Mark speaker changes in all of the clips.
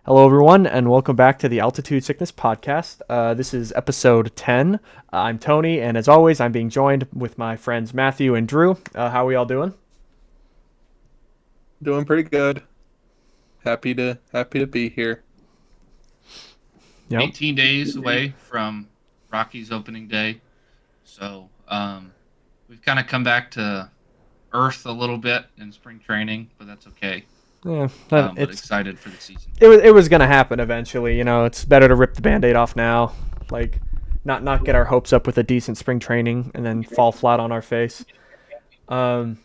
Speaker 1: Hello, everyone, and welcome back to the Altitude Sickness Podcast. This is episode 10. I'm Tony, and as always, I'm being joined with my friends Matthew and Drew. How are we all doing?
Speaker 2: Doing pretty good. Happy to be here.
Speaker 1: Yep.
Speaker 3: 18 days away from Rockies opening day. So we've kind of come back to earth a little bit in spring training, but that's okay.
Speaker 1: Yeah,
Speaker 3: But
Speaker 1: it's
Speaker 3: excited for the season.
Speaker 1: it was gonna happen eventually. It's better to rip the Band-Aid off now, like not get our hopes up with a decent spring training and then fall flat on our face. Um,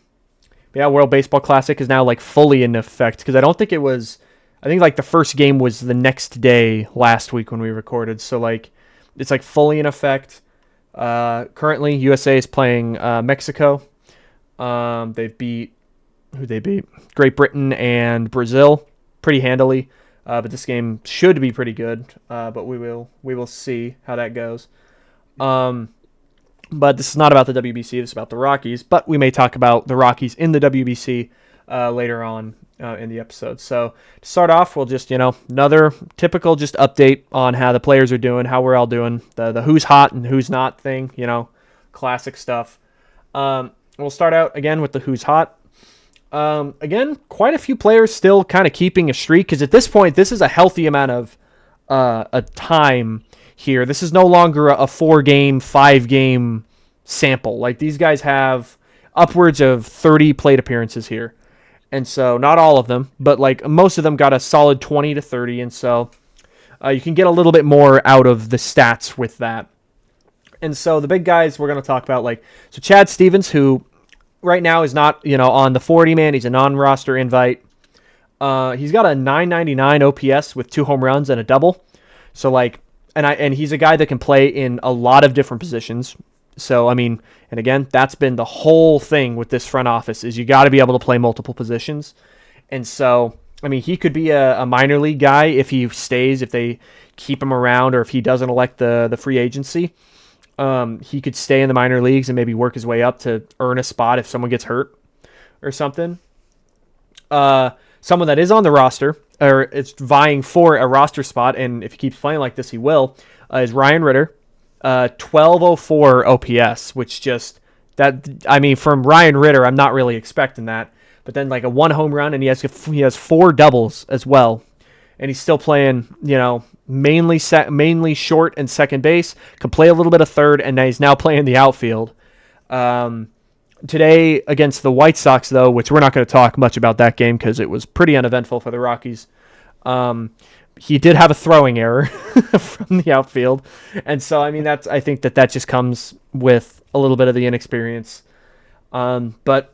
Speaker 1: yeah, World Baseball Classic is now like fully in effect because I don't think it was. I think like the first game was the next day last week when we recorded. So like it's like fully in effect. Currently, USA is playing Mexico. They've beat who they beat Great Britain and Brazil pretty handily. But this game should be pretty good. But we will see how that goes. Um, but this is not about the WBC. This is about the Rockies. But we may talk about the Rockies in the WBC later on in the episode. So to start off, we'll just another typical just update on how the players are doing, how we're all doing, the who's hot and who's not thing. Classic stuff. We'll start out again with the who's hot. Again, quite a few players still kind of keeping a streak because at this point, this is a healthy amount of a time here. This is no longer a 4-game, 5-game sample. Like these guys have upwards of 30 plate appearances here. And so not all of them, but like most of them got a solid 20 to 30. And so you can get a little bit more out of the stats with that. And so the big guys we're going to talk about, so Chad Stevens, who right now is not, on the 40 man. He's a non-roster invite. He's got a 999 OPS with 2 home runs and a double. So and he's a guy that can play in a lot of different positions. So, and again, that's been the whole thing with this front office is you got to be able to play multiple positions. And so, he could be a minor league guy if he stays, if they keep him around, or if he doesn't elect the free agency. He could stay in the minor leagues and maybe work his way up to earn a spot if someone gets hurt or something. Someone that is on the roster, or it's vying for a roster spot, and if he keeps playing like this, he will, is Ryan Ritter. 1204 OPS, which from Ryan Ritter, I'm not really expecting that. But then like a 1 home run, and he has 4 doubles as well, and he's still playing, mainly short and second base. Could play a little bit of third, and he's now playing the outfield. Today against the White Sox, though, which we're not going to talk much about that game because it was pretty uneventful for the Rockies. He did have a throwing error from the outfield, and so I think that just comes with a little bit of the inexperience. But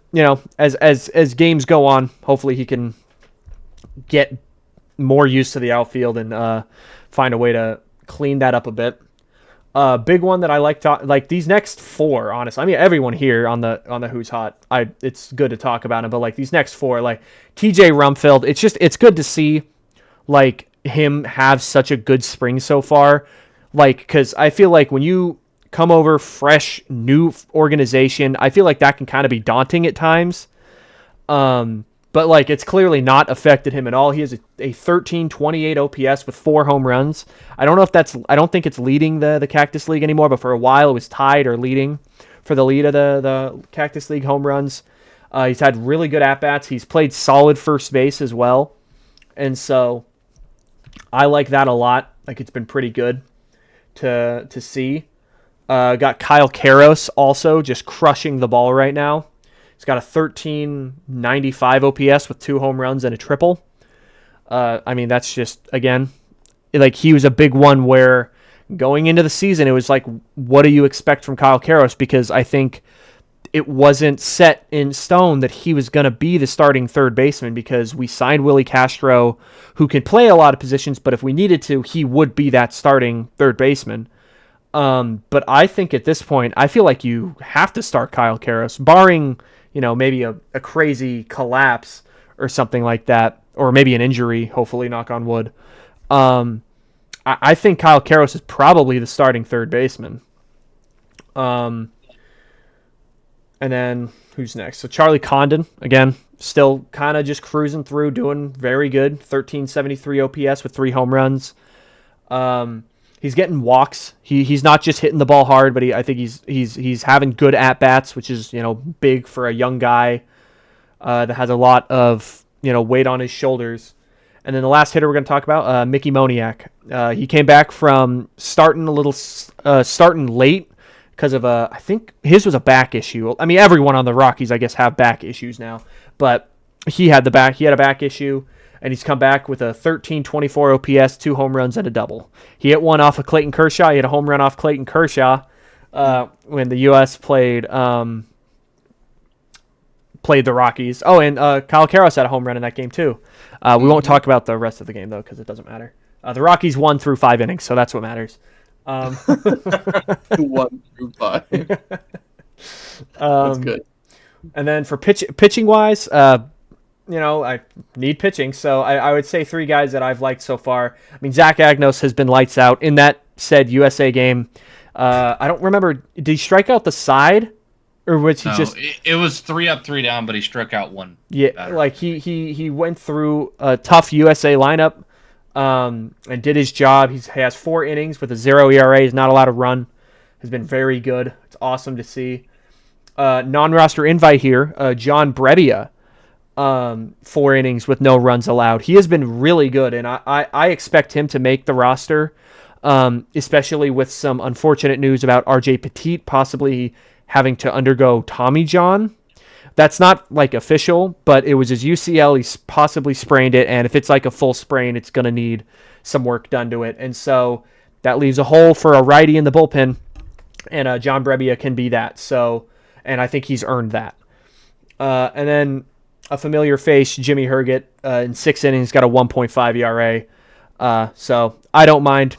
Speaker 1: as games go on, hopefully he can get more used to the outfield and find a way to clean that up a bit. Big one that I like these next 4. Honestly, everyone here on the Who's Hot. It's good to talk about him, but these next 4, TJ Rumfield. It's good to see him have such a good spring so far. Because I feel like when you come over fresh, new organization, I feel like that can kind of be daunting at times. But it's clearly not affected him at all. He has a 1328 OPS with 4 home runs. I don't think it's leading the Cactus League anymore, but for a while it was tied or leading for the lead of the Cactus League home runs. He's had really good at-bats. He's played solid first base as well. And so I like that a lot. It's been pretty good to see. Got Kyle Karros also just crushing the ball right now. He's got a 1395 OPS with 2 home runs and a triple. That's just, again, he was a big one where going into the season, it was what do you expect from Kyle Karros? Because I think it wasn't set in stone that he was going to be the starting third baseman because we signed Willie Castro, who can play a lot of positions, but if we needed to, he would be that starting third baseman. But I think at this point, I feel like you have to start Kyle Karros, barring maybe a crazy collapse or something like that, or maybe an injury, hopefully, knock on wood. I think Kyle Karros is probably the starting third baseman. And then who's next? So Charlie Condon, again, still kind of just cruising through, doing very good. 1373 OPS with 3 home runs. He's getting walks. He's not just hitting the ball hard, but I think he's having good at bats, which is big for a young guy that has a lot of weight on his shoulders. And then the last hitter we're going to talk about, Mickey Moniak. He came back from starting late because of I think his was a back issue. I mean, everyone on the Rockies, I guess, have back issues now, but he had a back issue, and he's come back with a 1324 OPS, 2 home runs, and a double. He hit one off of Clayton Kershaw. He hit a home run off Clayton Kershaw when the U.S. played the Rockies. Oh, and Kyle Karros had a home run in that game too. We won't talk about the rest of the game though because it doesn't matter. The Rockies won through 5 innings, so that's what matters.
Speaker 2: 1-5. That's good.
Speaker 1: And then for pitching wise, I need pitching, so I would say 3 guys that I've liked so far. I mean, Zach Agnos has been lights out in that said USA game. I don't remember. Did he strike out the side? Or was he just?
Speaker 3: It was 3 up, 3 down, but he struck out one.
Speaker 1: Yeah, batter. Like he went through a tough USA lineup, and did his job. He has 4 innings with a 0 ERA. He's not allowed to run. Has been very good. It's awesome to see. Non-roster invite here, John Brebbia, 4 innings with no runs allowed. He has been really good, and I expect him to make the roster, especially with some unfortunate news about RJ Petit possibly having to undergo Tommy John. That's not like official, but it was his UCL. He's possibly sprained it, and if it's like a full sprain, it's going to need some work done to it. And so that leaves a hole for a righty in the bullpen, and John Brebbia can be that. So, and I think he's earned that. And then a familiar face, Jimmy Herget, in 6 innings, got a 1.5 ERA. So I don't mind.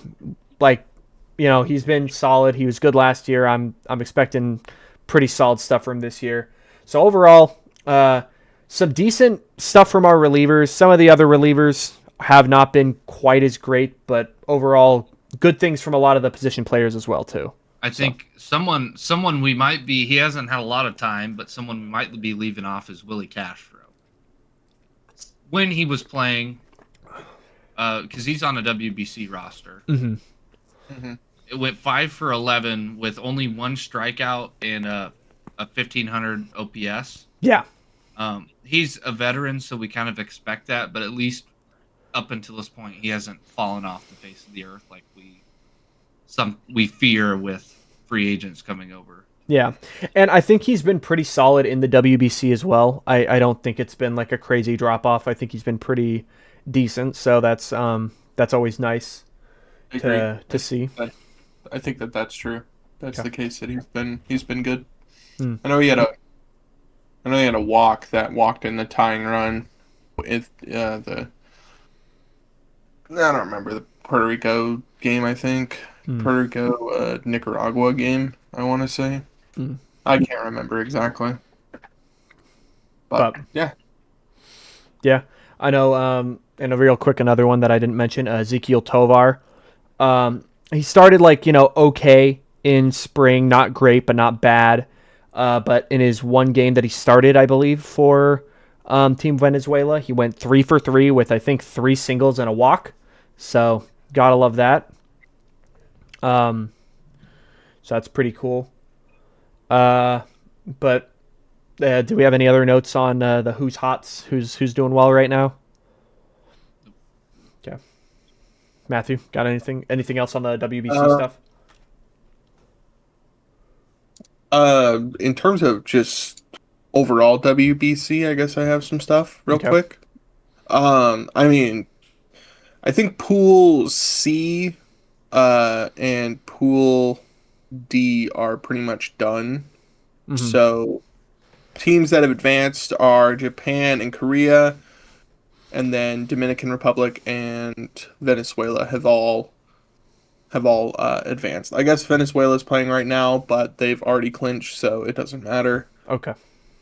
Speaker 1: He's been solid. He was good last year. I'm expecting pretty solid stuff from this year. So overall, some decent stuff from our relievers. Some of the other relievers have not been quite as great, but overall, good things from a lot of the position players as well too.
Speaker 3: I think someone we might be. He hasn't had a lot of time, but someone we might be leaving off is Willie Castro. When he was playing, because he's on a WBC roster.
Speaker 1: Mm-hmm.
Speaker 2: Mm-hmm.
Speaker 3: It went 5 for 11 with only 1 strikeout and a 1,500 OPS.
Speaker 1: Yeah.
Speaker 3: He's a veteran, so we kind of expect that, but at least up until this point, he hasn't fallen off the face of the earth like we fear with free agents coming over.
Speaker 1: Yeah, and I think he's been pretty solid in the WBC as well. I don't think it's been like a crazy drop off. I think he's been pretty decent, so that's always nice to see.
Speaker 2: I think that's true. That's the case that he's been good. I know he had a walk that walked in the tying run with I don't remember the Puerto Rico game. I think Puerto Rico Nicaragua game. I want to say. I can't remember exactly. But yeah.
Speaker 1: I know. And a real quick, another one that I didn't mention, Ezequiel Tovar. He started okay in spring, not great, but not bad. But in his one game that he started, I believe, for Team Venezuela, he went 3 for 3 with, I think, 3 singles and a walk. So, gotta love that. So that's pretty cool. But do we have any other notes on the who's hots, who's doing well right now? Okay. Matthew, got anything else on the WBC stuff?
Speaker 2: In terms of just overall WBC, I guess I have some stuff real quick. I mean, I think Pool C and Pool D are pretty much done. Mm-hmm. So teams that have advanced are Japan and Korea, and then Dominican Republic and Venezuela have all advanced. I guess Venezuela is playing right now, but they've already clinched, so it doesn't matter.
Speaker 1: Okay,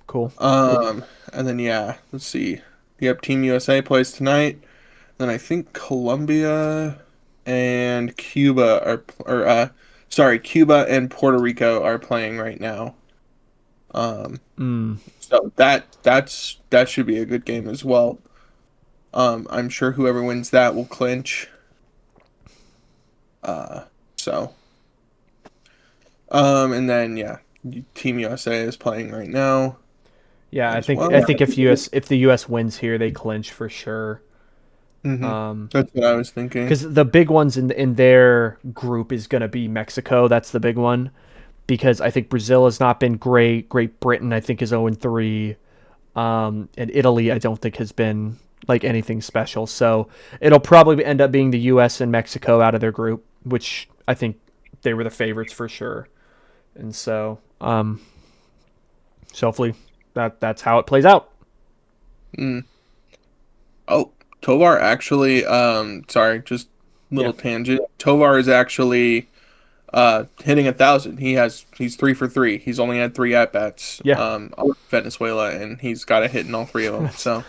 Speaker 1: cool.
Speaker 2: And then let's see. Yep, Team USA plays tonight. Then I think Colombia and Cuba Cuba and Puerto Rico are playing right now. So that should be a good game as well. I'm sure whoever wins that will clinch. So and then yeah, Team USA is playing right now.
Speaker 1: Yeah,
Speaker 2: as well.
Speaker 1: I think if the US wins here, they clinch for sure.
Speaker 2: That's what I was thinking.
Speaker 1: Because the big ones in their group is going to be Mexico. That's the big one. Because I think Brazil has not been great. Great Britain, I think, is 0-3. And Italy, I don't think, has been like anything special. So it'll probably end up being the U.S. and Mexico out of their group, which I think they were the favorites for sure. And so, so hopefully that's how it plays out.
Speaker 2: Oh, Tovar actually, sorry, just little tangent. Tovar is actually hitting 1,000. He's 3 for 3. He's only had 3 at bats. On Venezuela, and he's got a hit in all 3 of them. So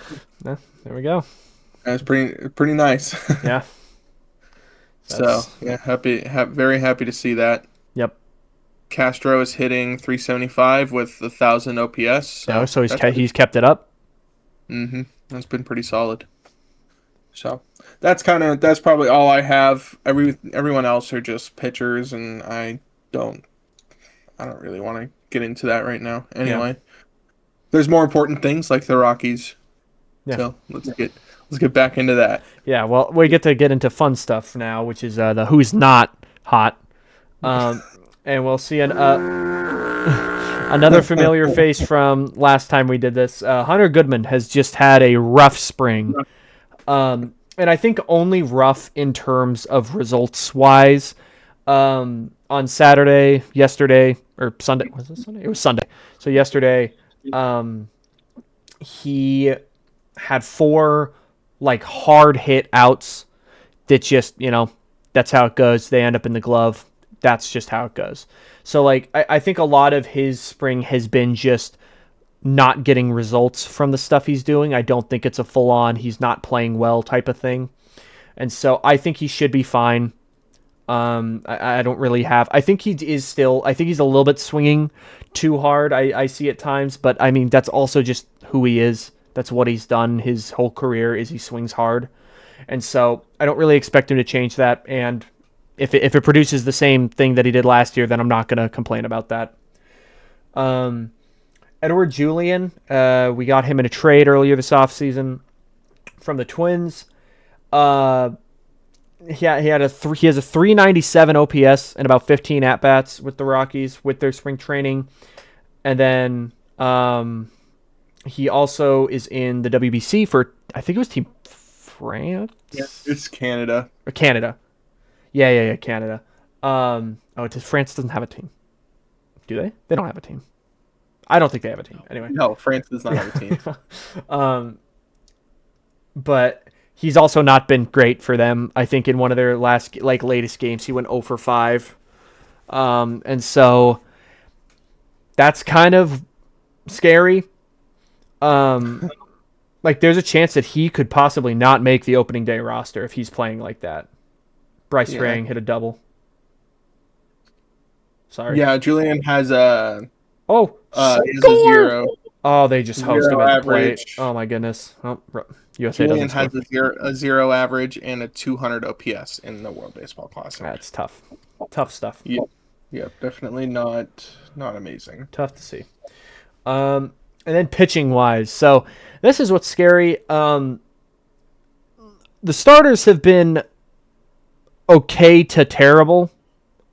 Speaker 1: yeah, there we go.
Speaker 2: That's pretty nice.
Speaker 1: Yeah.
Speaker 2: So yeah, very happy to see that.
Speaker 1: Yep.
Speaker 2: Castro is hitting 375 with 1,000 OPS.
Speaker 1: So he's kept it up.
Speaker 2: That's been pretty solid. So that's probably all I have. Everyone else are just pitchers, and I don't really want to get into that right now. Anyway, there's more important things like the Rockies. Yeah. So let's get back into that.
Speaker 1: Yeah. Well, we get into fun stuff now, which is the who's not hot, and we'll see another familiar face from last time we did this. Hunter Goodman has just had a rough spring. And I think only rough in terms of results wise. On Saturday, yesterday, or Sunday, was it Sunday? It was Sunday. So yesterday, he had 4 like hard hit outs that just, that's how it goes. They end up in the glove. That's just how it goes. So like, I think a lot of his spring has been just not getting results from the stuff he's doing. I don't think it's a full-on he's not playing well type of thing. And so I think he should be fine. I don't really have... I think he's a little bit swinging too hard, I see at times. But, I mean, that's also just who he is. That's what he's done his whole career, is he swings hard. And so I don't really expect him to change that. And if it produces the same thing that he did last year, then I'm not going to complain about that. Edouard Julien, we got him in a trade earlier this offseason from the Twins. He has a 397 OPS and about 15 at bats with the Rockies with their spring training, and then he also is in the WBC for, I think it was Team France.
Speaker 2: Yeah, it's Canada.
Speaker 1: Or Canada. Yeah, Canada. France doesn't have a team. Do they? They don't have a team. I don't think they have a team. Anyway.
Speaker 2: No, France does not have a team.
Speaker 1: But he's also not been great for them. I think in one of their latest games, he went 0 for 5. And so that's kind of scary. There's a chance that he could possibly not make the opening day roster if he's playing like that. Bryce Rang hit a double. Sorry.
Speaker 2: Yeah, Julien has a...
Speaker 1: he
Speaker 2: has a 0.
Speaker 1: Oh, they just hosed him at the plate.
Speaker 2: Average.
Speaker 1: Oh my goodness. USA
Speaker 2: Julien
Speaker 1: doesn't
Speaker 2: has a 0 average and a 200 OPS in the World Baseball Classic.
Speaker 1: That's tough. Tough stuff.
Speaker 2: Yeah, definitely not amazing.
Speaker 1: Tough to see. And then pitching wise, so this is what's scary. The starters have been okay to terrible.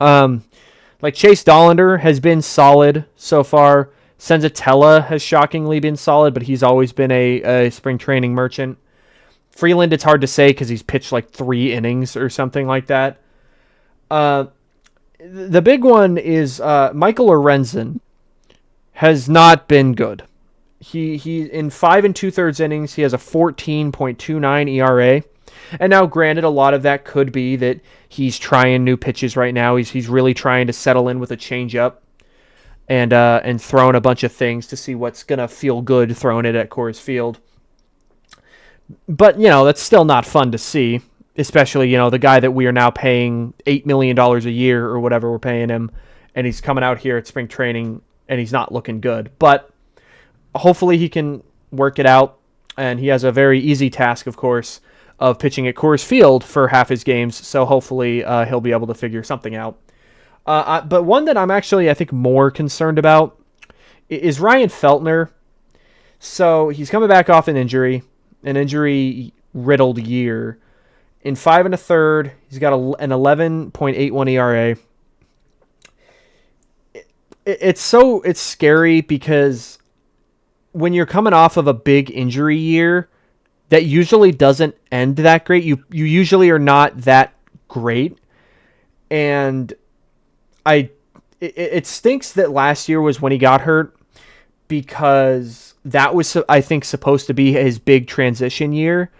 Speaker 1: Chase Dollander has been solid so far. Senzatella has shockingly been solid, but he's always been a spring training merchant. Freeland, it's hard to say because he's pitched 3 innings or something like that. The big one is Michael Lorenzen has not been good. He in 5 2/3 innings, he has a 14.29 ERA. And now, granted, a lot of that could be that he's trying new pitches right now. He's really trying to settle in with a changeup and throwing a bunch of things to see what's gonna feel good throwing it at Coors Field. But that's still not fun to see, especially the guy that we are now paying $8 million a year or whatever we're paying him, and he's coming out here at spring training and he's not looking good. But hopefully he can work it out, and he has a very easy task, of course, of pitching at Coors Field for half his games, so hopefully he'll be able to figure something out. But one that I'm actually, I think, more concerned about is Ryan Feltner. So he's coming back off an injury-riddled year. In 5 1/3, he's got an 11.81 ERA. It's scary because when you're coming off of a big injury year, that usually doesn't end that great. You usually are not that great, and it stinks that last year was when he got hurt, because that was, I think, supposed to be his big transition year.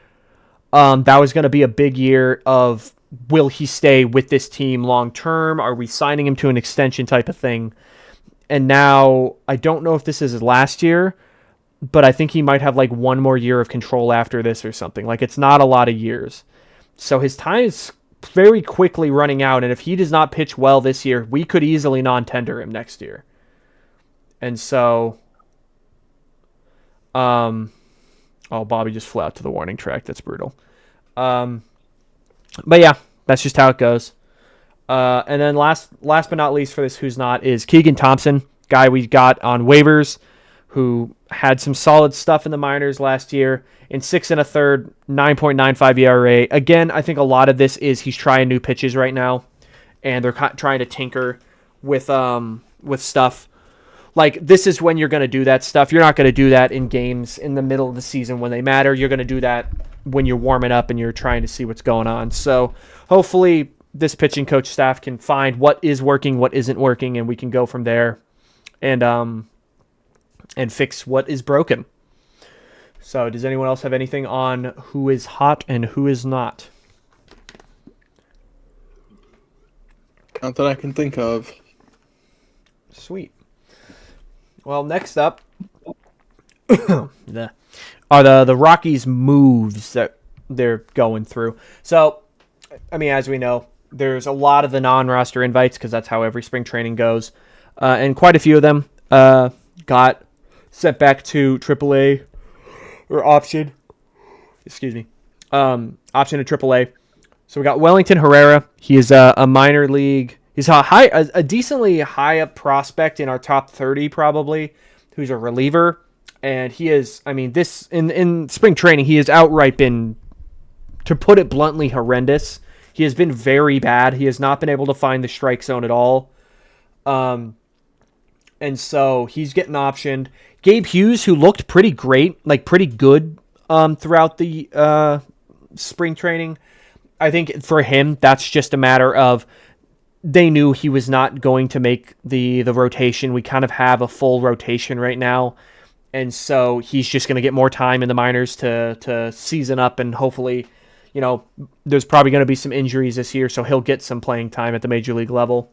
Speaker 1: That was going to be a big year of, will he stay with this team long term? Are we signing him to an extension type of thing? And now I don't know if this is his last year, but I think he might have like one more year of control after this or something. Like, it's not a lot of years. So his time is very quickly running out, and if he does not pitch well this year, we could easily non-tender him next year. And so, oh, Bobby just flew out to the warning track. That's brutal. But yeah, that's just how it goes. And then last but not least for this Who's Not is Keegan Thompson, guy we got on waivers, who had some solid stuff in the minors last year. In 6 1/3, 9.95 ERA. Again, I think a lot of this is he's trying new pitches right now, and they're trying to tinker with stuff. Like, this is when you're going to do that stuff. You're not going to do that in games in the middle of the season when they matter. You're going to do that when you're warming up and you're trying to see what's going on. So hopefully this pitching coach staff can find what is working, what isn't working, and we can go from there and fix what is broken. So does anyone else have anything on who is hot and who is not?
Speaker 2: Not that I can think of.
Speaker 1: Sweet. Well, next up are the Rockies' moves that they're going through. So, I mean, as we know, there's a lot of the non-roster invites because that's how every spring training goes. And quite a few of them got sent back to AAA or option. Excuse me. Option to AAA. So we got Wellington Herrera. He is a minor league. He's a decently high up prospect in our top 30 probably, who's a reliever. And he is, I mean, this in spring training, he has outright been, to put it bluntly, horrendous. He has been very bad. He has not been able to find the strike zone at all. And so he's getting optioned. Gabe Hughes, who looked pretty great, like pretty good throughout the spring training. I think for him, that's just a matter of they knew he was not going to make the rotation. We kind of have a full rotation right now. And so he's just going to get more time in the minors to season up, and hopefully, you know, there's probably going to be some injuries this year, so he'll get some playing time at the major league level.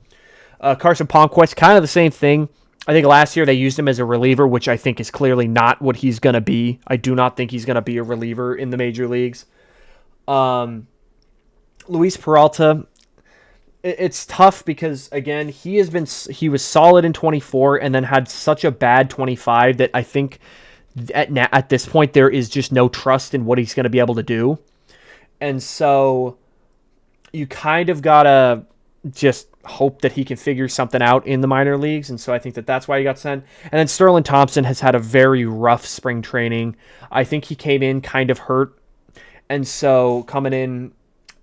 Speaker 1: Carson Palmquist, kind of the same thing. I think last year they used him as a reliever, which I think is clearly not what he's going to be. I do not think he's going to be a reliever in the major leagues. Luis Peralta, it's tough because, again, he was solid in 24 and then had such a bad 25 that I think at this point there is just no trust in what he's going to be able to do. And so you kind of got to just hope that he can figure something out in the minor leagues. And so I think that's why he got sent. And then Sterling Thompson has had a very rough spring training. I think he came in kind of hurt. And so coming in,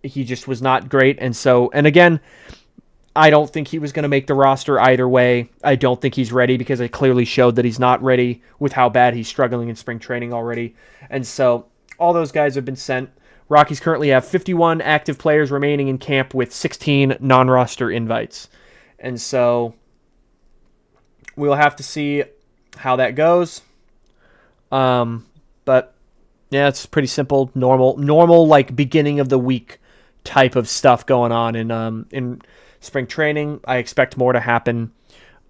Speaker 1: he just was not great. And again, I don't think he was going to make the roster either way. I don't think he's ready because it clearly showed that he's not ready with how bad he's struggling in spring training already. And so all those guys have been sent. Rockies currently have 51 active players remaining in camp with 16 non-roster invites. And so we'll have to see how that goes. But yeah, it's pretty simple, normal like beginning of the week type of stuff going on in spring training. I expect more to happen.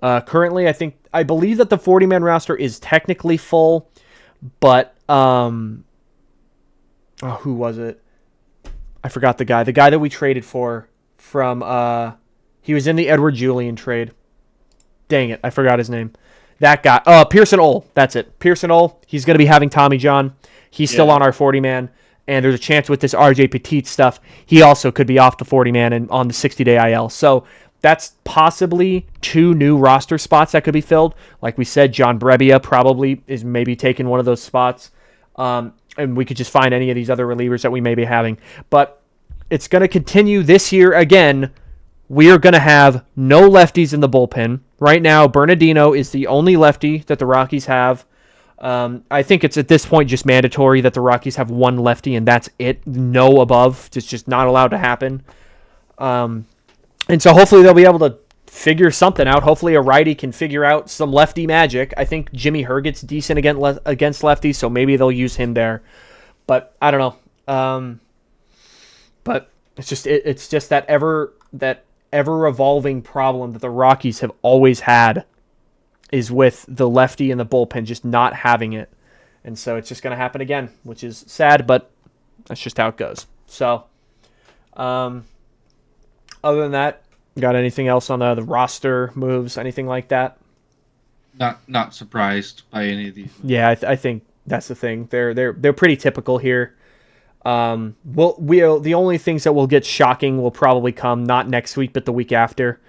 Speaker 1: Currently, I believe that the 40-man roster is technically full, but who was it? I forgot the guy. The guy that we traded for from he was in the Edward Julian trade. Dang it, I forgot his name. That guy. Pearson Ole. That's it. Pearson Ole. He's going to be having Tommy John. He's still on our 40-man. And there's a chance with this RJ Petit stuff, he also could be off the 40-man and on the 60-day IL. So that's possibly 2 new roster spots that could be filled. Like we said, John Brebbia probably is maybe taking one of those spots. And we could just find any of these other relievers that we may be having. But it's going to continue this year again. We are going to have no lefties in the bullpen. Right now, Bernardino is the only lefty that the Rockies have. I think it's at this point just mandatory that the Rockies have 1 lefty, and that's it. No above. It's just not allowed to happen. And so hopefully they'll be able to figure something out. Hopefully a righty can figure out some lefty magic. I think Jimmy Herget's decent against lefties, so maybe they'll use him there. But I don't know. But it's just that ever evolving problem that the Rockies have always had is with the lefty and the bullpen just not having it. And so it's just going to happen again, which is sad, but that's just how it goes. So, other than that, got anything else on the roster moves, anything like that?
Speaker 3: Not surprised by any of these.
Speaker 1: Yeah, I think that's the thing. They're pretty typical here. The only things that will get shocking will probably come not next week, but the week after.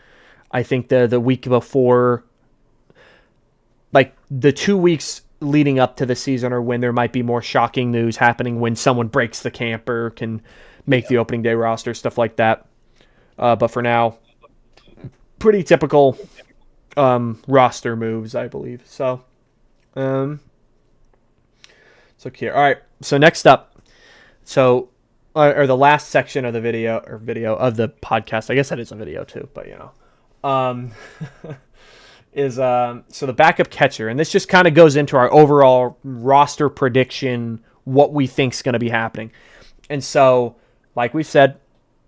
Speaker 1: I think the week before, like the 2 weeks leading up to the season, are when there might be more shocking news happening, when someone breaks the camp or can make the opening day roster, stuff like that. But for now, pretty typical roster moves, I believe. So, let's look here. All right. So next up, or the last section of the video of the podcast. I guess that is a video too, but is so the backup catcher, and this just kind of goes into our overall roster prediction, what we think is going to be happening. And so, like we said,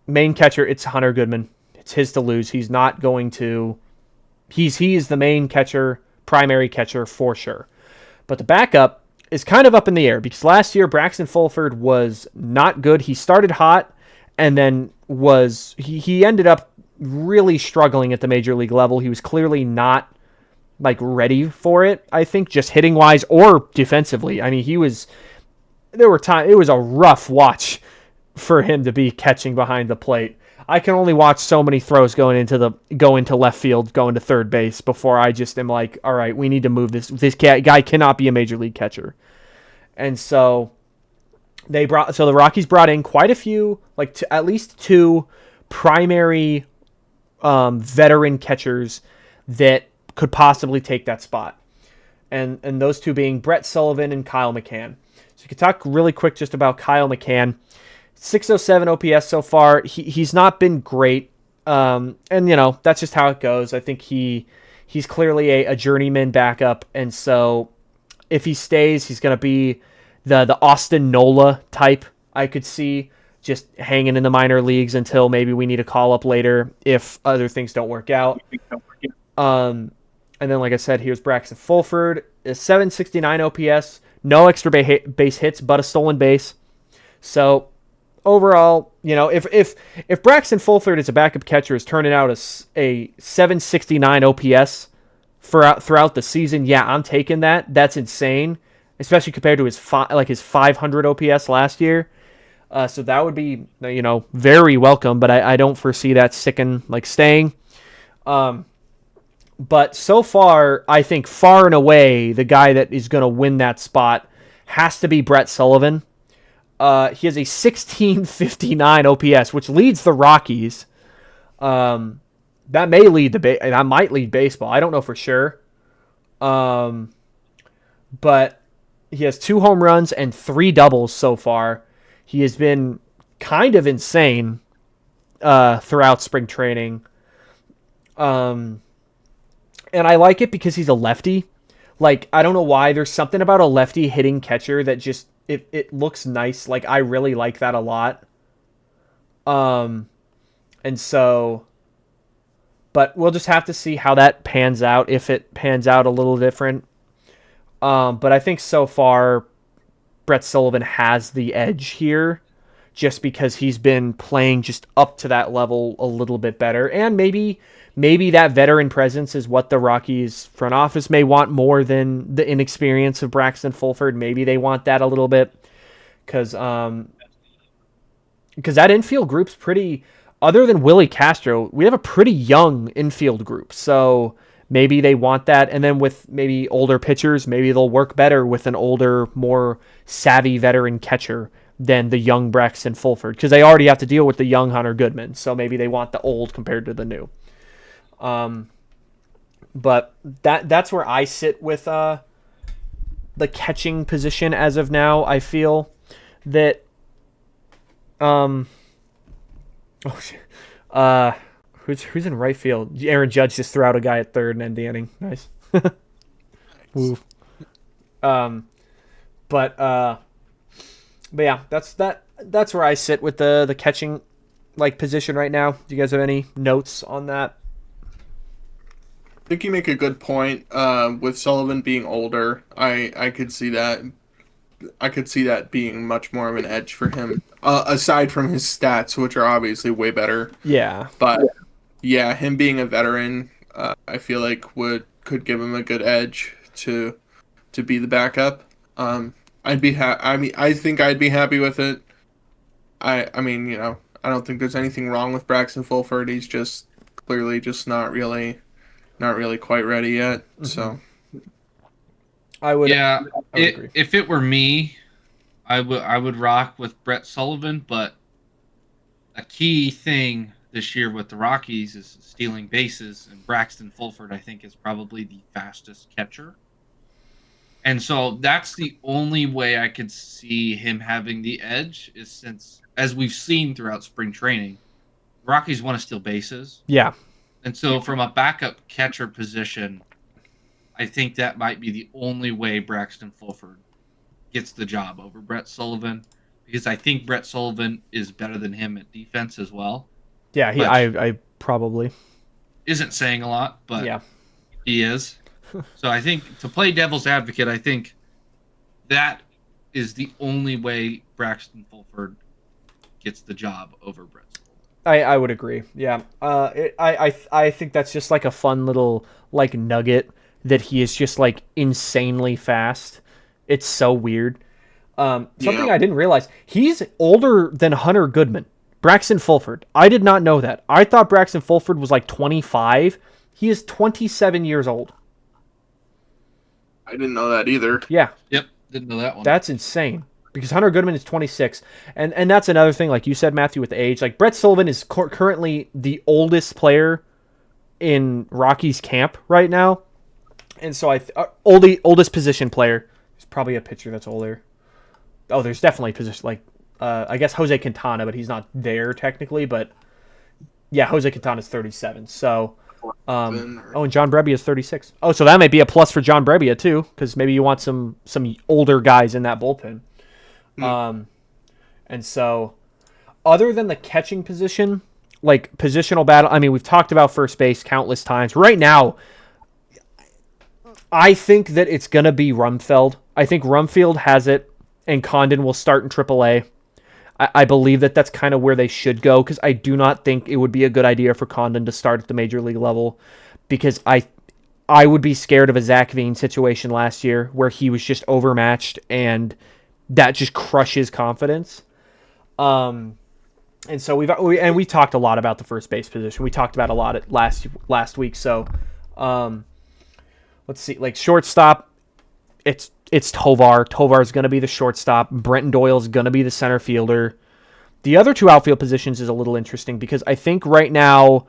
Speaker 1: main catcher, it's Hunter Goodman. It's his to lose. He's not going to. He is the main catcher, primary catcher for sure. But the backup is kind of up in the air because last year Braxton Fulford was not good. He started hot and then he ended up really struggling at the major league level. He was clearly not ready for it, I think, just hitting wise or defensively. I mean, it was a rough watch for him to be catching behind the plate. I can only watch so many throws go into left field, go into third base before I just am like, all right, we need to move this. This guy cannot be a major league catcher. And so the Rockies brought in quite a few, at least 2 primary veteran catchers that could possibly take that spot. And those 2 being Brett Sullivan and Kyle McCann. So you could talk really quick just about Kyle McCann. 607 OPS so far. He's not been great. And that's just how it goes. I think he's clearly a journeyman backup, and so if he stays, he's going to be the Austin Nola type, I could see, just hanging in the minor leagues until maybe we need a call up later if other things don't work out. And then, like I said, here's Braxton Fulford, is 769 OPS, no extra base hits, but a stolen base. So overall, if Braxton Fulford as a backup catcher is turning out a 769 OPS throughout the season, yeah, I'm taking that. That's insane, especially compared to his 500 OPS last year. So that would be very welcome, but I don't foresee that staying. But so far, I think far and away the guy that is going to win that spot has to be Brett Sullivan. He has a 1659 OPS, which leads the Rockies. That might lead baseball. I don't know for sure. But he has 2 home runs and 3 doubles so far. He has been kind of insane throughout spring training. And I like it because he's a lefty. I don't know why. There's something about a lefty hitting catcher that just it looks nice. I really like that a lot. And so, but we'll just have to see how that pans out, if it pans out a little different. But I think so far, Brett Sullivan has the edge here, just because he's been playing just up to that level a little bit better. And maybe that veteran presence is what the Rockies front office may want more than the inexperience of Braxton Fulford. Maybe they want that a little bit because that infield group's pretty, other than Willie Castro, we have a pretty young infield group. So maybe they want that. And then with maybe older pitchers, maybe they'll work better with an older, more savvy veteran catcher than the young Braxton Fulford, because they already have to deal with the young Hunter Goodman. So maybe they want the old compared to the new. But that's where I sit with the catching position as of now. I feel that who's in right field? Aaron Judge just threw out a guy at third and ended the inning. Nice. Woo. But yeah, that's where I sit with the catching position right now. Do you guys have any notes on that?
Speaker 2: I think you make a good point. With Sullivan being older, I could see that. I could see that being much more of an edge for him, aside from his stats, which are obviously way better.
Speaker 1: Yeah.
Speaker 2: But yeah, him being a veteran, I feel like could give him a good edge to be the backup. I think I'd be happy with it. I mean, I don't think there's anything wrong with Braxton Fulford. He's just clearly just not really quite ready yet. Mm-hmm. So
Speaker 1: I would
Speaker 3: agree. If it were me, I would rock with Brett Sullivan, but a key thing this year with the Rockies is stealing bases, and Braxton Fulford, I think, is probably the fastest catcher. And so that's the only way I could see him having the edge, is since, as we've seen throughout spring training, Rockies want to steal bases.
Speaker 1: Yeah.
Speaker 3: And so from a backup catcher position, I think that might be the only way Braxton Fulford gets the job over Brett Sullivan, because I think Brett Sullivan is better than him at defense as well.
Speaker 1: Yeah, I probably
Speaker 3: isn't saying a lot, but
Speaker 1: yeah,
Speaker 3: he is. So I think, to play devil's advocate, I think that is the only way Braxton Fulford gets the job over Brett Sullivan.
Speaker 1: I would agree. Yeah. I think that's just like a fun little nugget that he is just insanely fast. It's so weird. Something I didn't realize, he's older than Hunter Goodman. Braxton Fulford. I did not know that. I thought Braxton Fulford was 25. He is 27 years old.
Speaker 2: I didn't know that either.
Speaker 1: Yeah.
Speaker 3: Yep. Didn't know that one.
Speaker 1: That's insane. Because Hunter Goodman is 26. And that's another thing, like you said, Matthew, with age. Brett Sullivan is currently the oldest player in Rockies camp right now. And so oldest position player. There's probably a pitcher that's older. Oh, there's definitely position, I guess Jose Quintana, but he's not there technically. But yeah, Jose Quintana is 37. So, and John Brebbia is 36. Oh, so that might be a plus for John Brebbia too, because maybe you want some older guys in that bullpen. And so, other than the catching position, positional battle, I mean, we've talked about first base countless times. Right now, I think that it's going to be Rumfield. I think Rumfield has it, and Condon will start in AAA. I believe that that's kind of where they should go, because I do not think it would be a good idea for Condon to start at the major league level, because I would be scared of a Zach Veen situation last year where he was just overmatched and that just crushes confidence. And so we talked a lot about the first base position. We talked about a lot at last week. So let's see, shortstop, it's Tovar. Tovar's going to be the shortstop. Brenton Doyle's going to be the center fielder. The other two outfield positions is a little interesting, because I think right now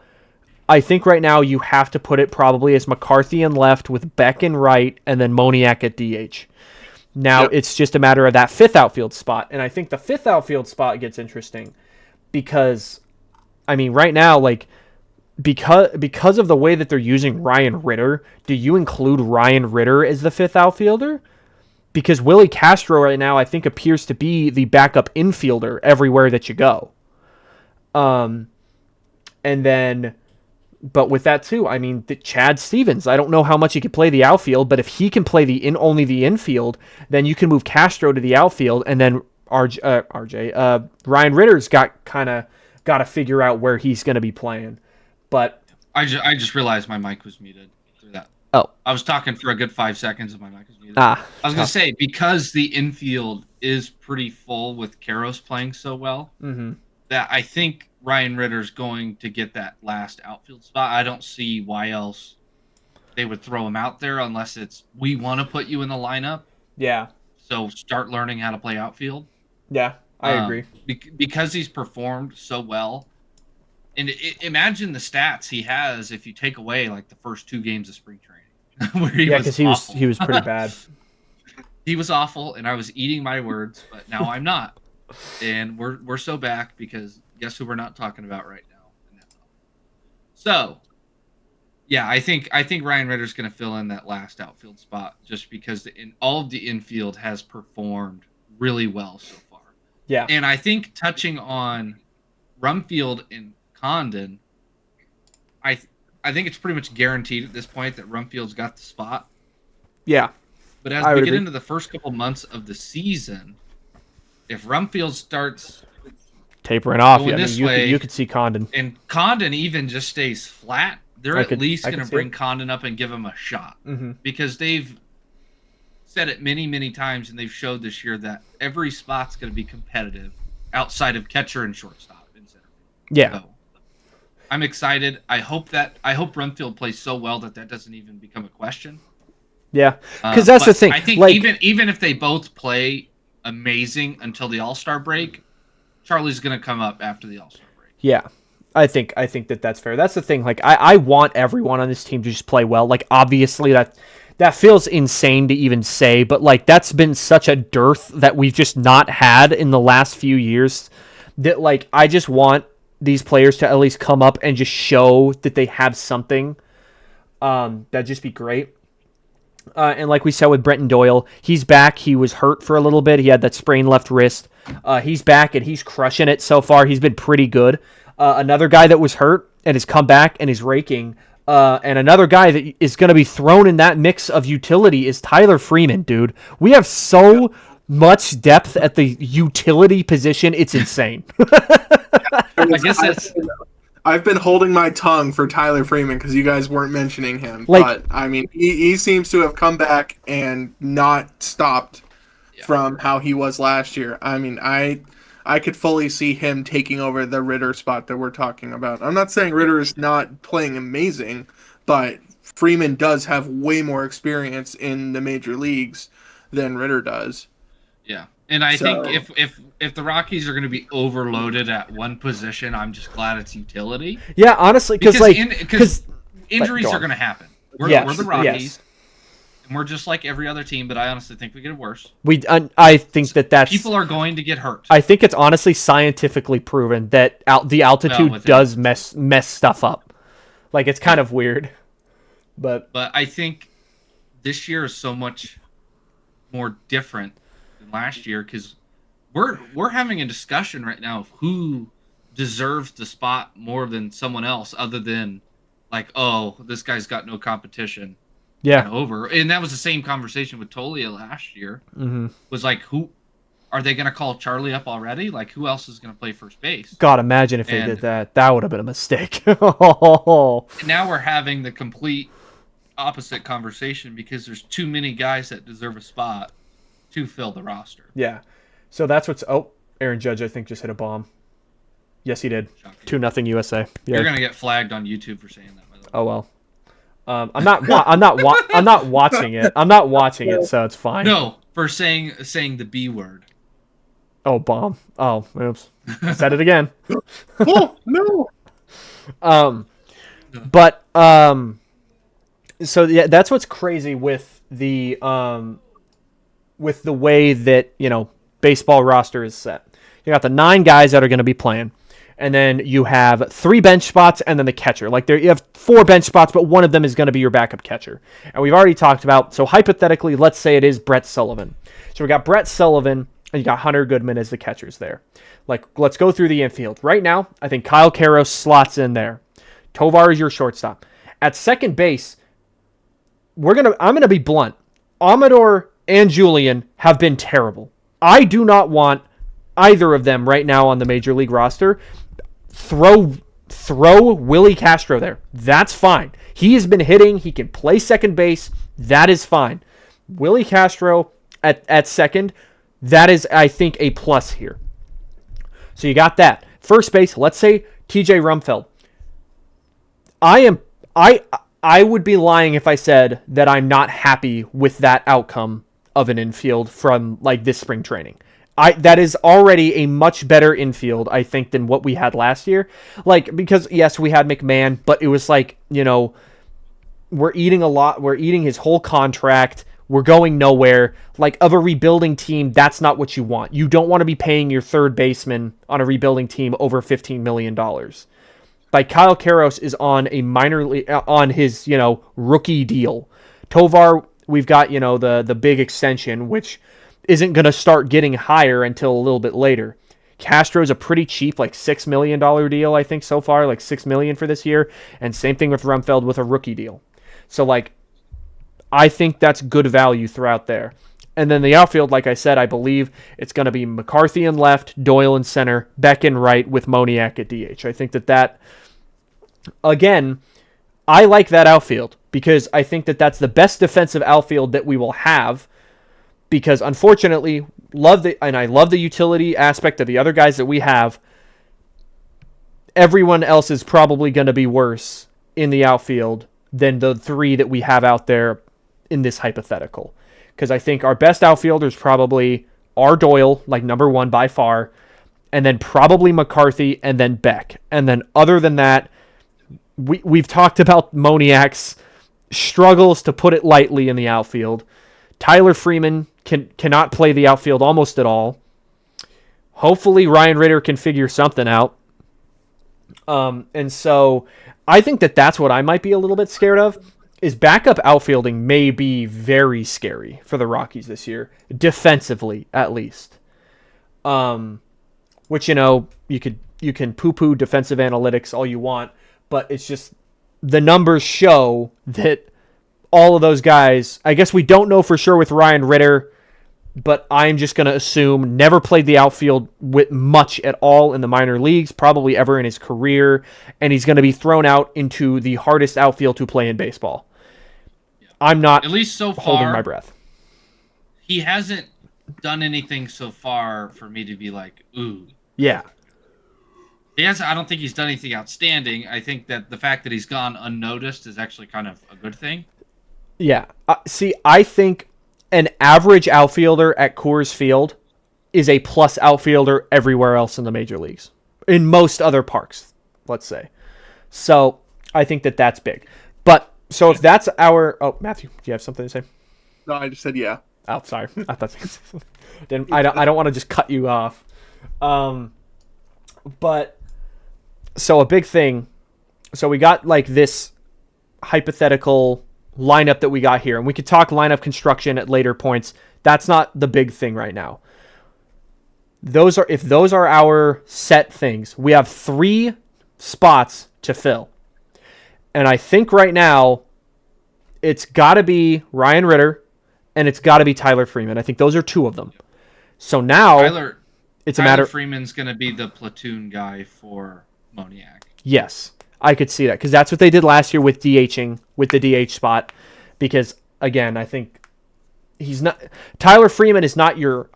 Speaker 1: you have to put it probably as McCarthy in left with Beck in right and then Moniak at DH. Now It's just a matter of that fifth outfield spot. And I think the fifth outfield spot gets interesting because, I mean, right now, because of the way that they're using Ryan Ritter, do you include Ryan Ritter as the fifth outfielder? Because Willie Castro right now, I think, appears to be the backup infielder everywhere that you go. And then, but with that too, I mean, Chad Stevens, I don't know how much he could play the outfield, but if he can play only the infield, then you can move Castro to the outfield, and then Ryan Ritter's got to figure out where he's going to be playing. But
Speaker 3: I just realized my mic was muted through that.
Speaker 1: Oh.
Speaker 3: I was talking for a good 5 seconds and my mic was muted.
Speaker 1: I
Speaker 3: was going to say, because the infield is pretty full with Karros playing so well, that I think Ryan Ritter's going to get that last outfield spot. I don't see why else they would throw him out there unless it's, we want to put you in the lineup.
Speaker 1: Yeah.
Speaker 3: So start learning how to play outfield.
Speaker 1: Yeah, I agree.
Speaker 3: Because he's performed so well. And imagine the stats he has if you take away like the first 2 games of spring training. Where because
Speaker 1: he was pretty bad.
Speaker 3: He was awful, and I was eating my words, but now I'm not. And we're so back because guess who we're not talking about right now? So, yeah, I think Ryan Ritter's going to fill in that last outfield spot just because all of the infield has performed really well so far.
Speaker 1: Yeah,
Speaker 3: and I think touching on Rumfield and Condon, I think it's pretty much guaranteed at this point that Rumfield's got the spot.
Speaker 1: Yeah.
Speaker 3: But as we get into the first couple months of the season, if Rumfield starts
Speaker 1: tapering off,
Speaker 3: you
Speaker 1: could see Condon.
Speaker 3: And Condon even just stays flat, they're at least going to bring Condon up and give him a shot. Because they've said it many, many times, and they've showed this year that every spot's going to be competitive outside of catcher and shortstop in center.
Speaker 1: Yeah.
Speaker 3: So, I'm excited. I hope Rumfield plays so well that doesn't even become a question.
Speaker 1: Yeah, because that's the thing.
Speaker 3: I think even if they both play amazing until the All-Star break, Charlie's going to come up after the All-Star break.
Speaker 1: Yeah, I think that's fair. That's the thing. Like, I want everyone on this team to just play well. Like, obviously that feels insane to even say, but like that's been such a dearth that we've just not had in the last few years. That like I just want these players to at least come up and just show that they have something. That'd just be great. And like we said with Brenton Doyle, he's back. He was hurt for a little bit. He had that sprained left wrist. He's back and he's crushing it so far. He's been pretty good. Another guy that was hurt and has come back and is raking. And another guy that is going to be thrown in that mix of utility is Tyler Freeman, dude. We have so much depth at the utility position. It's insane.
Speaker 3: I guess
Speaker 2: I've been holding my tongue for Tyler Freeman because you guys weren't mentioning him.
Speaker 1: Like,
Speaker 2: but, I mean, he seems to have come back and not stopped from how he was last year. I mean, I could fully see him taking over the Ritter spot that we're talking about. I'm not saying Ritter is not playing amazing, but Freeman does have way more experience in the major leagues than Ritter does.
Speaker 3: Yeah. And I think if the Rockies are going to be overloaded at one position, I'm just glad it's utility.
Speaker 1: Yeah, honestly, because
Speaker 3: injuries are going to happen. We're the Rockies, and we're just like every other team. But I honestly think we get it worse.
Speaker 1: I think that's
Speaker 3: people are going to get hurt.
Speaker 1: I think it's honestly scientifically proven that the altitude does mess stuff up. Like it's kind of weird, but
Speaker 3: I think this year is so much more different last year because we're having a discussion right now of who deserves the spot more than someone else other than like, oh, this guy's got no competition.
Speaker 1: Yeah.
Speaker 3: And that was the same conversation with Tolia last year. Was like, who are they going to call Charlie up already? Like, who else is going to play first base?
Speaker 1: God, imagine if they did that. That would have been a mistake.
Speaker 3: And now we're having the complete opposite conversation because there's too many guys that deserve a spot to fill the roster.
Speaker 1: Yeah. So that's what's... Oh, Aaron Judge, I think, just hit a bomb. Yes, he did. 2-0 USA. Yeah.
Speaker 3: You're going to get flagged on YouTube for saying that, by the way.
Speaker 1: Oh, well. I'm not watching it. I'm not watching it, so it's fine.
Speaker 3: No, for saying the B word.
Speaker 1: Oh, bomb. Oh, oops. I said it again.
Speaker 2: Oh, no.
Speaker 1: But so yeah, that's what's crazy with the way that, baseball roster is set. You got the 9 guys that are going to be playing. And then you have 3 bench spots and then the catcher. Like you have 4 bench spots, but one of them is going to be your backup catcher. And we've already talked about, so hypothetically, let's say it is Brett Sullivan. So we got Brett Sullivan and you got Hunter Goodman as the catchers there. Like, let's go through the infield. Right now, I think Kyle Karros slots in there. Tovar is your shortstop. At second base, I'm going to be blunt. Amador and Julian have been terrible. I do not want either of them right now on the major league roster, throw Willie Castro there. That's fine. He has been hitting. He can play second base. That is fine. Willie Castro at second, that is, I think, a plus here. So you got that. First base, let's say TJ Rumfeld. I would be lying if I said that I'm not happy with that outcome of an infield from like this spring training. That is already a much better infield, I think, than what we had last year. Like, because yes, we had McMahon, but it was like, we're eating a lot. We're eating his whole contract. We're going nowhere. Like, of a rebuilding team, that's not what you want. You don't want to be paying your third baseman on a rebuilding team over $15 million. Like, Kyle Karros is on a minor league, on his, rookie deal. Tovar, we've got, the big extension, which isn't going to start getting higher until a little bit later. Castro's a pretty cheap, like $6 million deal, I think, so far, like $6 million for this year. And same thing with Rumfeld with a rookie deal. So, like, I think that's good value throughout there. And then the outfield, like I said, I believe it's going to be McCarthy in left, Doyle in center, Beck in right with Moniak at DH. I think that, again, I like that outfield because I think that that's the best defensive outfield that we will have. Because unfortunately, I love the utility aspect of the other guys that we have. Everyone else is probably going to be worse in the outfield than the three that we have out there in this hypothetical. Because I think our best outfielders probably are Doyle, like number one by far, and then probably McCarthy, and then Beck. And then other than that, we've talked about Moniak's struggles, to put it lightly, in the outfield. Tyler Freeman cannot play the outfield almost at all. Hopefully Ryan Ritter can figure something out. And so I think that that's what I might be a little bit scared of, is backup outfielding may be very scary for the Rockies this year, defensively at least. Which, you can poo-poo defensive analytics all you want, but it's just the numbers show that all of those guys, I guess we don't know for sure with Ryan Ritter, but I'm just going to assume never played the outfield with much at all in the minor leagues, probably ever in his career, and he's going to be thrown out into the hardest outfield to play in baseball.
Speaker 3: Yeah.
Speaker 1: I'm not,
Speaker 3: at least so far,
Speaker 1: holding my breath.
Speaker 3: He hasn't done anything so far for me to be like, ooh.
Speaker 1: Yeah.
Speaker 3: I don't think he's done anything outstanding. I think that the fact that he's gone unnoticed is actually kind of a good thing.
Speaker 1: Yeah. See, I think an average outfielder at Coors Field is a plus outfielder everywhere else in the major leagues. In most other parks, let's say. So, I think that that's big. But, so if that's our... Oh, Matthew, do you have something to say?
Speaker 2: No, I just said yeah.
Speaker 1: Oh, sorry. I thought... I don't want to just cut you off. But, so a big thing... So we got, like, this hypothetical lineup that we got here, and we could talk lineup construction at later points. That's not the big thing right now. If those are our set things, we have 3 spots to fill. And I think right now it's got to be Ryan Ritter and it's got to be Tyler Freeman. I think those are 2 of them. So now it's a matter.
Speaker 3: Freeman's going to be the platoon guy for Moniak.
Speaker 1: Yes. I could see that because that's what they did last year with DHing, with the DH spot. Because, again, I think Tyler Freeman is not your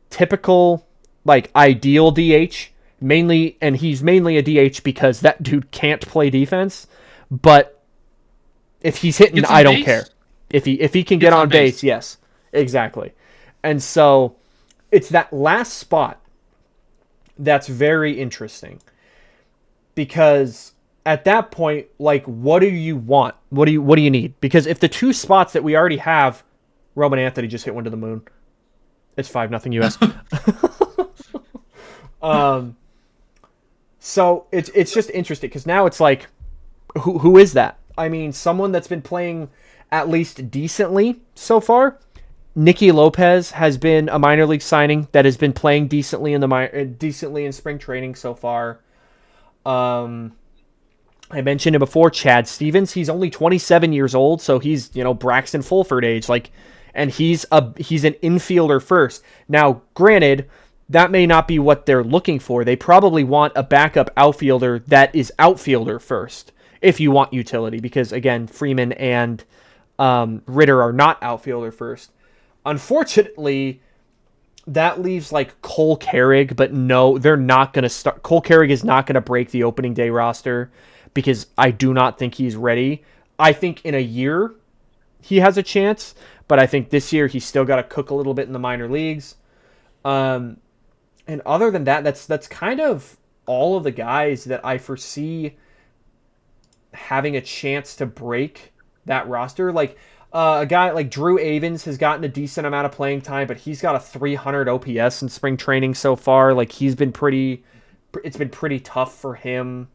Speaker 1: typical, like, ideal DH. And he's mainly a DH because that dude can't play defense. But if he's hitting, I don't care. If he can get on base, yes. Exactly. And so it's that last spot that's very interesting. Because at that point, like, what do you want? What do you need? Because if the 2 spots that we already have, Roman Anthony just hit one to the moon. It's 5-0 US. So it's just interesting because now it's like, who is that? I mean, someone that's been playing at least decently so far. Nicky Lopez has been a minor league signing that has been playing decently in spring training so far. I mentioned it before, Chad Stevens. He's only 27 years old, so he's, Braxton Fulford age. Like, and he's an infielder first. Now, granted, that may not be what they're looking for. They probably want a backup outfielder that is outfielder first, if you want utility, because again, Freeman and Ritter are not outfielder first. Unfortunately, that leaves like Cole Carrig, but no, they're not going to start. Cole Carrig is not going to break the opening day roster because I do not think he's ready. I think in a year he has a chance, but I think this year he's still got to cook a little bit in the minor leagues. And other than that, that's kind of all of the guys that I foresee having a chance to break that roster. Like a guy like Drew Avens has gotten a decent amount of playing time, but he's got a 300 OPS in spring training so far. Like it's been pretty tough for him.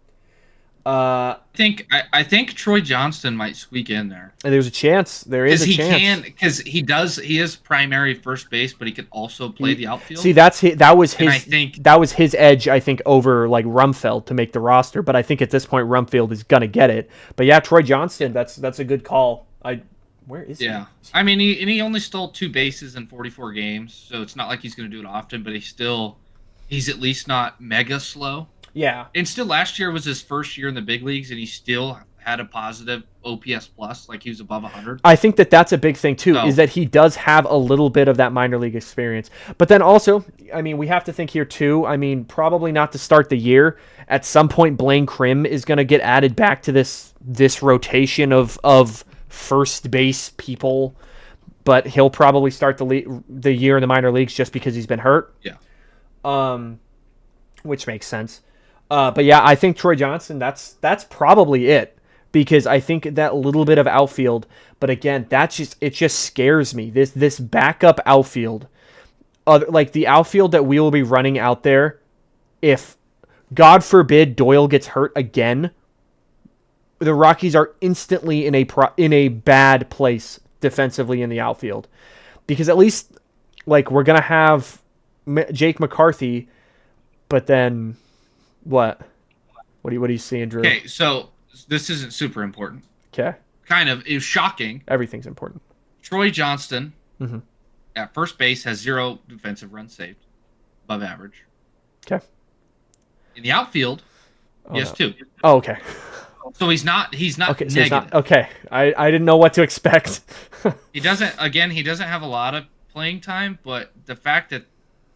Speaker 3: I think Troy Johnston might squeak in there.
Speaker 1: And there's a chance. There is a chance.
Speaker 3: Because he is primary first base, but he can also play the outfield.
Speaker 1: See, that was his edge, I think, over like Rumfield to make the roster. But I think at this point Rumfield is gonna get it. But yeah, Troy Johnston, that's a good call. Where is he?
Speaker 3: Yeah, I mean, he only stole 2 bases in 44 games, so it's not like he's gonna do it often. But he's at least not mega slow.
Speaker 1: Yeah.
Speaker 3: And still, last year was his first year in the big leagues, and he still had a positive OPS plus, like he was above 100.
Speaker 1: I think that's a big thing, too, is that he does have a little bit of that minor league experience. But then also, I mean, we have to think here, too. I mean, probably not to start the year. At some point, Blaine Crim is going to get added back to this rotation of first base people. But he'll probably start the year in the minor leagues just because he's been hurt.
Speaker 3: Yeah.
Speaker 1: Which makes sense. But yeah, I think Troy Johnston, that's probably it, because I think that little bit of outfield, but again, it just scares me. This backup outfield, like the outfield that we will be running out there, if God forbid Doyle gets hurt again, the Rockies are instantly in a bad place defensively in the outfield, because at least like we're gonna have Jake McCarthy, but then. What do you see, Drew?
Speaker 3: Okay, so this isn't super important.
Speaker 1: Okay.
Speaker 3: Kind of. It was shocking.
Speaker 1: Everything's important.
Speaker 3: Troy Johnston at first base has 0 defensive runs saved, above average.
Speaker 1: Okay.
Speaker 3: In the outfield, he has 2.
Speaker 1: Oh, okay.
Speaker 3: So he's not
Speaker 1: okay,
Speaker 3: negative.
Speaker 1: So okay. I didn't know what to expect.
Speaker 3: He doesn't have a lot of playing time, but the fact that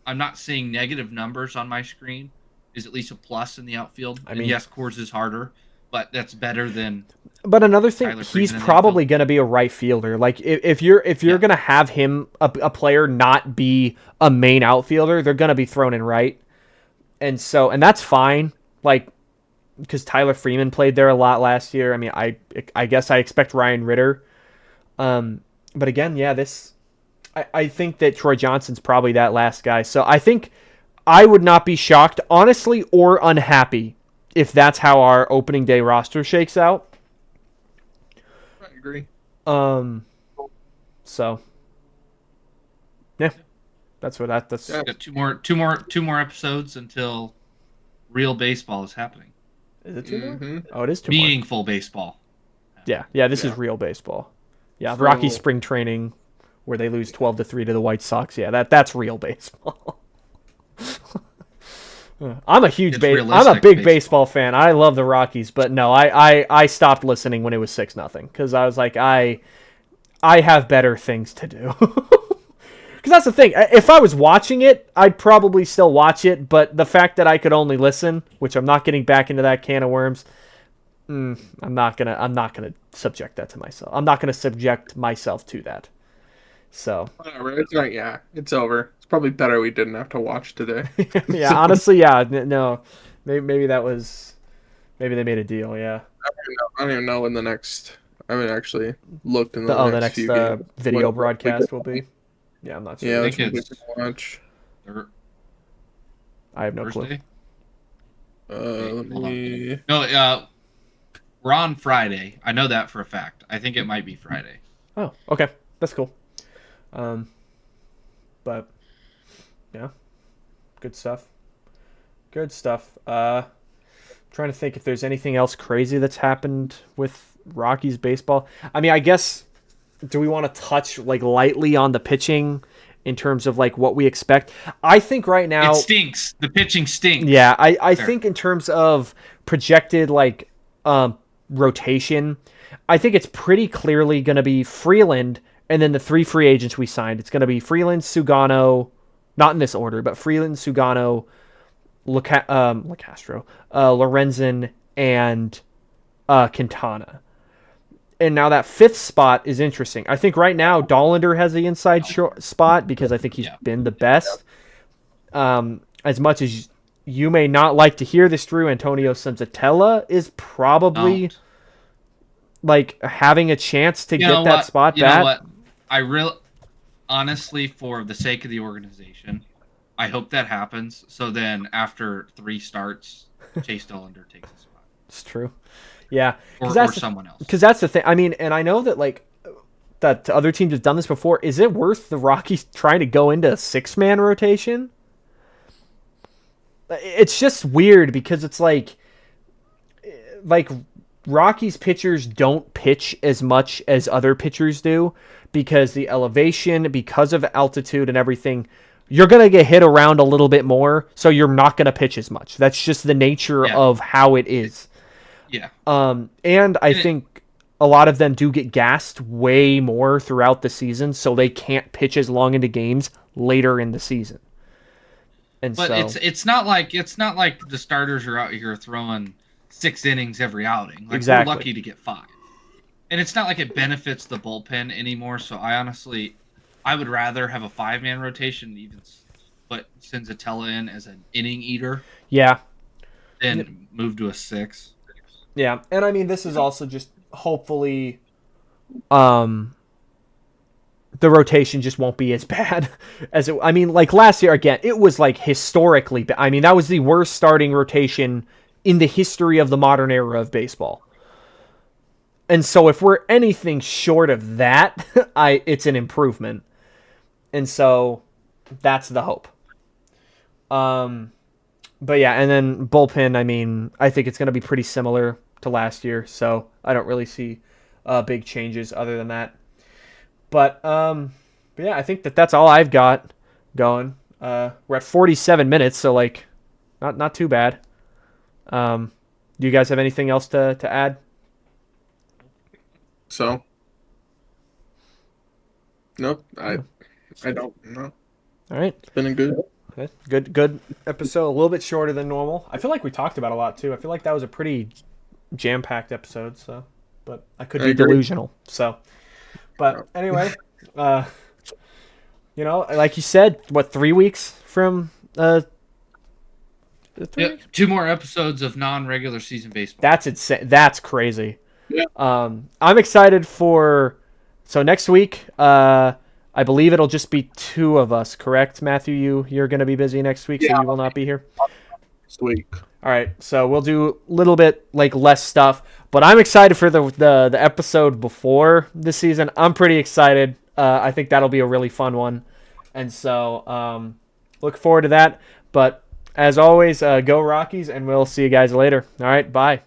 Speaker 3: I'm not seeing negative numbers on my screen is at least a plus in the outfield. I mean, yes, Coors is harder, but that's better than.
Speaker 1: But another thing, he's probably going to be a right fielder. Like if you're going to have him a player not be a main outfielder, they're going to be thrown in right, and that's fine. Like because Tyler Freeman played there a lot last year. I mean, I guess I expect Ryan Ritter. But again, yeah, I think that Troy Johnston's probably that last guy. So I think. I would not be shocked, honestly, or unhappy if that's how our opening day roster shakes out.
Speaker 2: I agree.
Speaker 1: So, yeah, that's what that's.
Speaker 3: Yeah. Got two more episodes until real baseball is happening.
Speaker 1: Is it 2 more? Oh, it is 2
Speaker 3: Meaningful baseball.
Speaker 1: Yeah. This is real baseball. Yeah, so, Rocky spring training, where they lose 12-3 to the White Sox. Yeah, that's real baseball. I'm a big baseball fan. I love the Rockies, but no, I stopped listening when it was 6-0 because I was like, I have better things to do. Because that's the thing. If I was watching it, I'd probably still watch it, but the fact that I could only listen, which I'm not getting back into that can of worms, I'm not gonna subject that to myself. I'm not gonna subject myself to that. So
Speaker 2: whatever. It's right. Yeah, it's over. It's probably better we didn't have to watch today.
Speaker 1: Yeah, honestly, yeah. No, maybe they made a deal. Yeah.
Speaker 2: I don't even know when the next. I haven't actually looked in the next few games.
Speaker 1: Video broadcast will be. Yeah, I'm not sure.
Speaker 2: Yeah, I think it's watch.
Speaker 1: I have no clue.
Speaker 2: Let me.
Speaker 3: No, we're on Friday. I know that for a fact. I think it might be Friday.
Speaker 1: Oh, okay, that's cool. But yeah, good stuff. Trying to think if there's anything else crazy that's happened with Rockies baseball. I mean, I guess, do we want to touch like lightly on the pitching in terms of like what we expect. I think right now
Speaker 3: It stinks. The pitching stinks.
Speaker 1: Yeah, I think in terms of projected like rotation, I think it's pretty clearly going to be Freeland and then the 3 free agents we signed. It's going to be Freeland, Sugano, not in this order, but Freeland, Sugano, Lacastro, Lorenzen, and Quintana. And now that 5th spot is interesting. I think right now Dollander has the inside spot because I think he's been the best. As much as you may not like to hear this, Drew, Antonio Senzatella is probably like having a chance to get that spot back.
Speaker 3: You know what? I really, honestly, for the sake of the organization, I hope that happens. So then after 3 starts, Chase Dollander takes the spot.
Speaker 1: It's true. Yeah.
Speaker 3: Or someone else.
Speaker 1: Because that's the thing. I mean, and I know that like that other teams have done this before. Is it worth the Rockies trying to go into a 6-man rotation? It's just weird because it's like Rockies pitchers don't pitch as much as other pitchers do because the elevation, because of altitude and everything, you're going to get hit around a little bit more, so you're not going to pitch as much. That's just the nature of how it is.
Speaker 3: Yeah.
Speaker 1: And I think a lot of them do get gassed way more throughout the season, so they can't pitch as long into games later in the season.
Speaker 3: But it's not like the starters are out here throwing 6 innings every outing. Like
Speaker 1: exactly.
Speaker 3: We're lucky to get 5. And it's not like it benefits the bullpen anymore, so I would rather have a 5-man rotation and even put Senzatella in as an inning eater.
Speaker 1: Yeah.
Speaker 3: Than move to a 6.
Speaker 1: Yeah. And I mean this is also just hopefully the rotation just won't be as bad as it. I mean, like last year, again, it was like historically bad. I mean, that was the worst starting rotation in the history of the modern era of baseball. And so if we're anything short of that, it's an improvement. And so that's the hope. But yeah, and then bullpen, I mean, I think it's going to be pretty similar to last year. So I don't really see big changes other than that. But yeah, I think that's all I've got going. We're at 47 minutes, so like, not too bad. Do you guys have anything else to add?
Speaker 2: So, nope, I don't know.
Speaker 1: All right,
Speaker 2: it's been a good
Speaker 1: episode. A little bit shorter than normal. I feel like we talked about a lot too. I feel like that was a pretty jam-packed episode. So, but I could be delusional. So. But anyway, like you said, 3 weeks from 3 weeks?
Speaker 3: 2 more episodes of non-regular season baseball.
Speaker 1: That's insane. That's crazy.
Speaker 2: Yeah.
Speaker 1: I'm excited so next week, I believe it'll just be 2 of us, correct, Matthew? You're going to be busy next week, so you will not be here?
Speaker 2: Next week.
Speaker 1: All right, so we'll do a little bit like less stuff, but I'm excited for the episode before the season. I'm pretty excited. I think that'll be a really fun one, and so look forward to that. But as always, go Rockies, and we'll see you guys later. All right, bye.